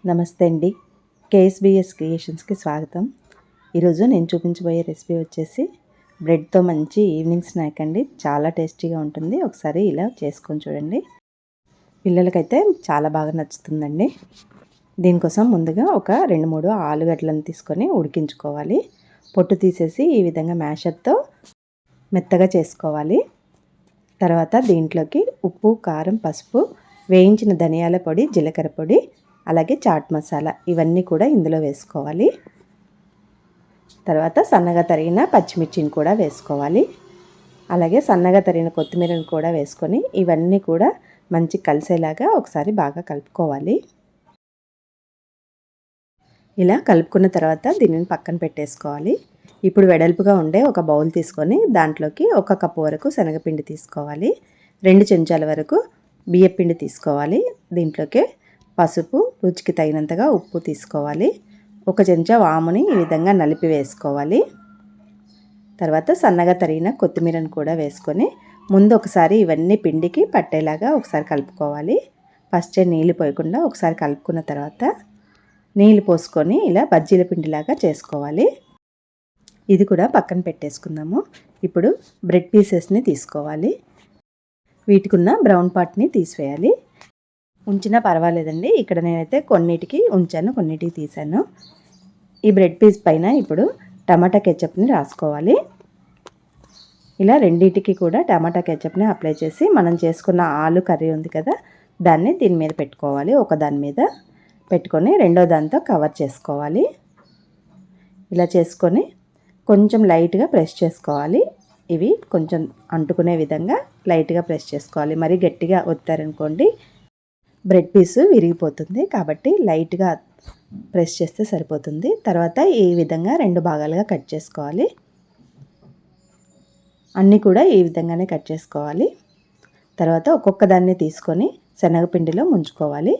నమస్తే అండి. కేఎస్బిఎస్ క్రియేషన్స్కి స్వాగతం. ఈరోజు నేను చూపించబోయే రెసిపీ వచ్చేసి బ్రెడ్తో మంచి ఈవినింగ్ స్నాక్ అండి. చాలా టేస్టీగా ఉంటుంది. ఒకసారి ఇలా చేసుకొని చూడండి. పిల్లలకైతే చాలా బాగా నచ్చుతుందండి. దీనికోసం ముందుగా ఒక 2-3 ఆలుగడ్డలను తీసుకొని ఉడికించుకోవాలి. పొట్టు తీసేసి ఈ విధంగా మ్యాషర్తో మెత్తగా చేసుకోవాలి. తర్వాత దీంట్లోకి ఉప్పు, కారం, పసుపు, వేయించిన ధనియాల పొడి, జీలకర్ర పొడి, అలాగే చాట్ మసాలా ఇవన్నీ కూడా ఇందులో వేసుకోవాలి. తర్వాత సన్నగా తరిగిన పచ్చిమిర్చిని కూడా వేసుకోవాలి. అలాగే సన్నగా తరిగిన కొత్తిమీరని కూడా వేసుకొని ఇవన్నీ కూడా మంచి కలిసేలాగా ఒకసారి బాగా కలుపుకోవాలి. ఇలా కలుపుకున్న తర్వాత దీనిని పక్కన పెట్టేసుకోవాలి. ఇప్పుడు వెడల్పుగా ఉండే ఒక బౌల్ తీసుకొని దాంట్లోకి 1 కప్పు వరకు శనగపిండి తీసుకోవాలి. 2 చెంచాల వరకు బియ్యపిండి తీసుకోవాలి. దీంట్లోకి పసుపు, రుచికి తగినంతగా ఉప్పు తీసుకోవాలి. 1 చెంచా వాముని ఈ విధంగా నలిపి వేసుకోవాలి. తర్వాత సన్నగా తరిగిన కొత్తిమీరను కూడా వేసుకొని ముందు ఒకసారి ఇవన్నీ పిండికి పట్టేలాగా ఒకసారి కలుపుకోవాలి. ఫస్టే నీళ్ళు పోయకుండా ఒకసారి కలుపుకున్న తర్వాత నీళ్ళు పోసుకొని ఇలా బజ్జీల పిండిలాగా చేసుకోవాలి. ఇది కూడా పక్కన పెట్టేసుకుందాము. ఇప్పుడు బ్రెడ్ పీసెస్ని తీసుకోవాలి. వీటికున్న బ్రౌన్ పార్ట్ని తీసివేయాలి. ఉంచినా పర్వాలేదండి. ఇక్కడ నేనైతే కొన్నిటికి ఉంచాను, కొన్నిటికి తీసాను. ఈ బ్రెడ్ పీస్ పైన ఇప్పుడు టమాటా కెచప్ని రాసుకోవాలి. ఇలా రెండింటికి కూడా టమాటా కెచప్ని అప్లై చేసి మనం చేసుకున్న ఆలు కర్రీ ఉంది కదా, దాన్ని దీని మీద పెట్టుకోవాలి. ఒక దాని మీద పెట్టుకొని రెండో దాంతో కవర్ చేసుకోవాలి. ఇలా చేసుకొని కొంచెం లైట్గా ప్రెస్ చేసుకోవాలి. ఇవి కొంచెం అంటుకునే విధంగా లైట్గా ప్రెస్ చేసుకోవాలి. మరి గట్టిగా ఒత్తారనుకోండి బ్రెడ్ పీసు విరిగిపోతుంది. కాబట్టి లైట్గా ప్రెస్ చేస్తే సరిపోతుంది. తర్వాత ఈ విధంగా 2 భాగాలుగా కట్ చేసుకోవాలి. అన్నీ కూడా ఈ విధంగానే కట్ చేసుకోవాలి. తర్వాత ఒక్కొక్క దాన్ని తీసుకొని శనగపిండిలో ముంచుకోవాలి.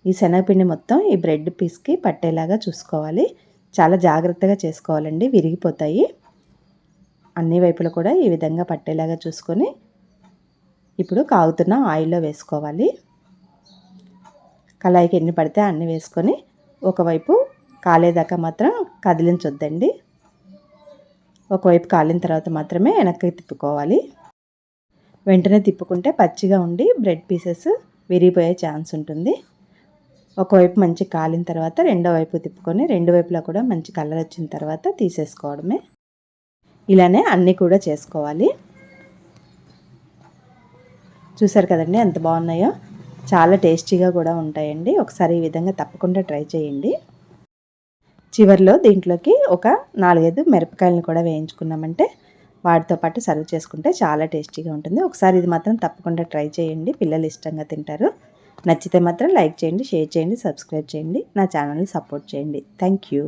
ఈ శనగపిండి మొత్తం ఈ బ్రెడ్ పీస్కి పట్టేలాగా చూసుకోవాలి. చాలా జాగ్రత్తగా చేసుకోవాలండి, విరిగిపోతాయి. అన్ని వైపులు కూడా ఈ విధంగా పట్టేలాగా చూసుకొని ఇప్పుడు కాగుతున్న ఆయిల్లో వేసుకోవాలి. కళాయికి ఎన్ని పడితే అన్ని వేసుకొని ఒకవైపు కాలేదాకా మాత్రం కదిలించొద్దండి. ఒకవైపు కాలిన తర్వాత మాత్రమే వెనక్కి తిప్పుకోవాలి. వెంటనే తిప్పుకుంటే పచ్చిగా ఉండి బ్రెడ్ పీసెస్ విరిగిపోయే ఛాన్స్ ఉంటుంది. ఒకవైపు మంచి కాలిన తర్వాత రెండో వైపు తిప్పుకొని 2 వైపులా కూడా మంచి కలర్ వచ్చిన తర్వాత తీసేసుకోవడమే. ఇలానే అన్నీ కూడా చేసుకోవాలి. చూసారు కదండి ఎంత బాగున్నాయో. చాలా టేస్టీగా కూడా ఉంటాయండి. ఒకసారి ఈ విధంగా తప్పకుండా ట్రై చేయండి. చివరిలో దీంట్లోకి ఒక 4-5 మిరపకాయలను కూడా వేయించుకున్నామంటే వాటితో పాటు సర్వ్ చేసుకుంటే చాలా టేస్టీగా ఉంటుంది. ఒకసారి ఇది మాత్రం తప్పకుండా ట్రై చేయండి. పిల్లలు ఇష్టంగా తింటారు. నచ్చితే మాత్రం లైక్ చేయండి, షేర్ చేయండి, సబ్స్క్రైబ్ చేయండి. నా ఛానల్ని సపోర్ట్ చేయండి. Thank you.